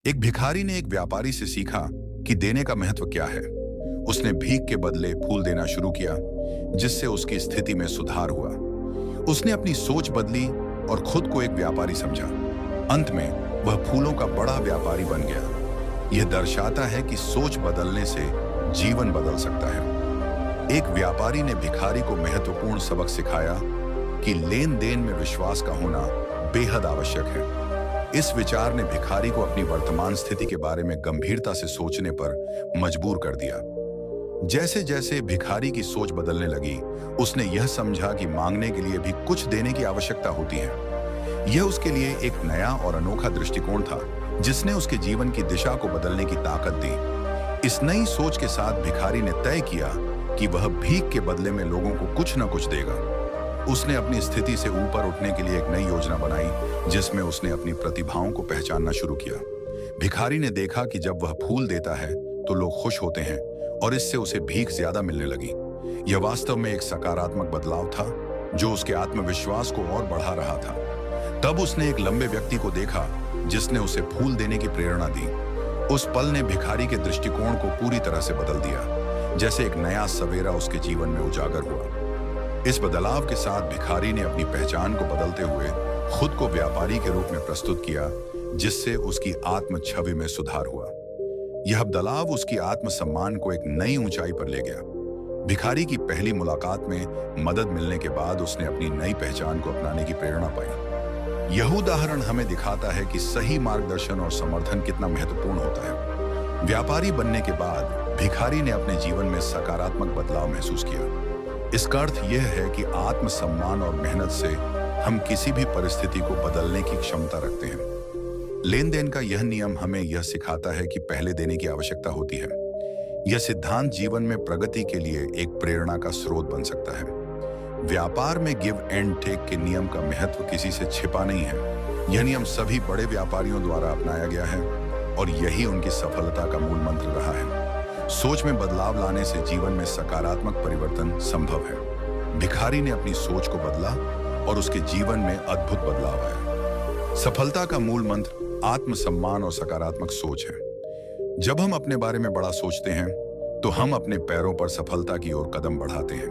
एक भिखारी ने एक व्यापारी से सीखा कि देने का महत्व क्या है। उसने भीख के बदले फूल देना शुरू किया, जिससे उसकी स्थिति में सुधार हुआ। उसने अपनी सोच बदली और खुद को एक व्यापारी समझा। अंत में वह फूलों का बड़ा व्यापारी बन गया। यह दर्शाता है कि सोच बदलने से जीवन बदल सकता है। एक व्यापारी ने भिखारी को महत्वपूर्ण सबक सिखाया कि लेन देन में विश्वास का होना बेहद आवश्यक है। इस विचार ने भिखारी को अपनी वर्तमान स्थिति के बारे में गंभीरता से सोचने पर मजबूर कर दिया। जैसे जैसे भिखारी की सोच बदलने लगी, उसने यह समझा कि मांगने के लिए भी कुछ देने की आवश्यकता होती है। यह उसके लिए एक नया और अनोखा दृष्टिकोण था, जिसने उसके जीवन की दिशा को बदलने की ताकत दी। इस नई सोच के साथ भिखारी ने तय किया कि वह भीख के बदले में लोगों को कुछ न कुछ देगा। उसने अपनी स्थिति से ऊपर उठने के लिए एक नई योजना बनाई, जिसमें उसने अपनी प्रतिभाओं को पहचानना शुरू किया। भिखारी ने देखा कि जब वह फूल देता है तो लोग खुश होते हैं और इससे उसे भीख ज्यादा मिलने लगी। यह वास्तव में एक सकारात्मक बदलाव था, जो उसके आत्मविश्वास को और बढ़ा रहा था। तब उसने एक लंबे व्यक्ति को देखा, जिसने उसे फूल देने की प्रेरणा दी। उस पल ने भिखारी के दृष्टिकोण को पूरी तरह से बदल दिया, जैसे एक नया सवेरा उसके जीवन में उजागर हुआ। इस बदलाव के साथ भिखारी ने अपनी पहचान को बदलते हुए खुद को व्यापारी के रूप में प्रस्तुत किया, जिससे उसकी आत्म छवि में सुधार हुआ। यह बदलाव उसकी आत्मसम्मान को एक नई ऊंचाई पर ले गया। भिखारी की पहली मुलाकात में मदद मिलने के बाद उसने अपनी नई पहचान को अपनाने की प्रेरणा पाई। यह उदाहरण हमें दिखाता है कि सही मार्गदर्शन और समर्थन कितना महत्वपूर्ण होता है। व्यापारी बनने के बाद भिखारी ने अपने जीवन में सकारात्मक बदलाव महसूस किया। इसका अर्थ यह है कि आत्मसम्मान और मेहनत से हम किसी भी परिस्थिति को बदलने की क्षमता रखते हैं। लेन देन का यह नियम हमें यह सिखाता है कि पहले देने की आवश्यकता होती है। यह सिद्धांत जीवन में प्रगति के लिए एक प्रेरणा का स्रोत बन सकता है। व्यापार में गिव एंड टेक के नियम का महत्व किसी से छिपा नहीं है। यह नियम सभी बड़े व्यापारियों द्वारा अपनाया गया है और यही उनकी सफलता का मूल मंत्र रहा है। सोच में बदलाव लाने से जीवन में सकारात्मक परिवर्तन संभव है। भिखारी ने अपनी सोच को बदला और उसके जीवन में अद्भुत बदलाव आया। सफलता का मूल मंत्र आत्मसम्मान और सकारात्मक सोच है। जब हम अपने बारे में बड़ा सोचते हैं, तो हम अपने पैरों पर सफलता की ओर कदम बढ़ाते हैं।